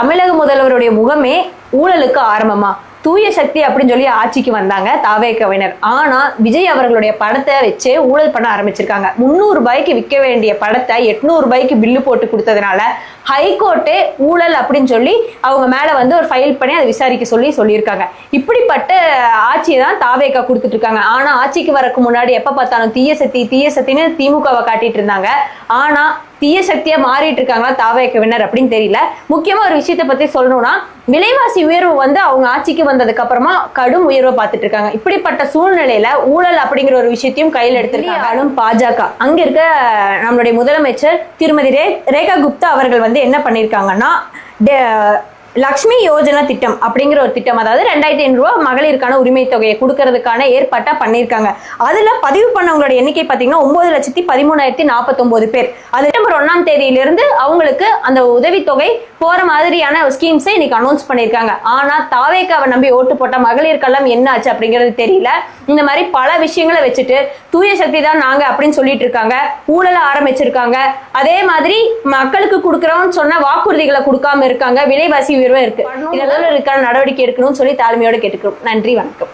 தமிழக முதல்வருடைய முகமே ஊழலுக்கு ஆரம்பமா? தூய சக்தி அப்படின்னு சொல்லி ஆட்சிக்கு வந்தாங்க தாவேகவினர். ஆனா விஜய் அவர்களுடைய படத்தை வச்சு ஊழல் பண்ண ஆரம்பிச்சிருக்காங்க. 300 ரூபாய்க்கு விற்க வேண்டிய படத்தை 800 ரூபாய்க்கு பில்லு போட்டு கொடுத்ததுனால ஹைகோர்ட்டே ஊழல் அப்படின்னு சொல்லி அவங்க மேல வந்து ஒரு ஃபைல் பண்ணி அதை விசாரிக்க சொல்லியிருக்காங்க. இப்படிப்பட்ட ஆட்சியை தான் தாவேகா கொடுத்துட்டு இருக்காங்க. ஆனா ஆட்சிக்கு வரக்கு முன்னாடி எப்ப பார்த்தாலும் தீய சக்தின்னு திமுகவை காட்டிட்டு இருந்தாங்க. ஆனா தீய சக்தியா மாறிட்டு இருக்காங்களா தாவேகவினர் அப்படின்னு தெரியல. முக்கியமா ஒரு விஷயத்தை பத்தி சொல்லணும்னா, விலைவாசி உயர்வு வந்து அவங்க ஆட்சிக்கு வந்ததுக்கு அப்புறமா கடும் உயர்வை பார்த்துட்டு இருக்காங்க. இப்படிப்பட்ட சூழ்நிலையில ஊழல் அப்படிங்கிற ஒரு விஷயத்தையும் கையில் எடுத்திருக்காங்க பாஜக. அங்க இருக்க நம்மளுடைய முதலமைச்சர் திருமதி ரேகா குப்தா அவர்கள் வந்து என்ன பண்ணிருக்காங்கன்னா, லக்ஷ்மி யோஜனா திட்டம் அப்படிங்கிற ஒரு திட்டம், அதாவது 2500 ரூபாய் மகளிருக்கான உரிமை தொகையை கொடுக்கறதுக்கான ஏற்பாட்டா பண்ணியிருக்காங்க. அதுல பதிவு பண்ணவங்களோட எண்ணிக்கை பாத்தீங்கன்னா 9,13,049 பேர். அது செப்டம்பர் 1ஆம் தேதியிலிருந்து அவங்களுக்கு அந்த உதவித்தொகை போற மாதிரியான ஸ்கீம்ஸை இன்னைக்கு அனௌன்ஸ் பண்ணியிருக்காங்க. ஆனா தாவேகாவை நம்பி ஓட்டு போட்ட மகளிருக்கெல்லாம் என்ன ஆச்சு அப்படிங்கிறது தெரியல. இந்த மாதிரி பல விஷயங்களை வச்சுட்டு தூய சக்தி தான் நாங்க அப்படின்னு சொல்லிட்டு இருக்காங்க. ஊழல ஆரம்பிச்சிருக்காங்க. அதே மாதிரி மக்களுக்கு கொடுக்கறோம்னு சொன்ன வாக்குறுதிகளை கொடுக்காம இருக்காங்க. விலைவாசி உயர்வு இருக்கு. இதெல்லாம் நடவடிக்கை எடுக்கணும்னு சொல்லி தாழ்மையோட கேட்டுக்கிறோம். நன்றி, வணக்கம்.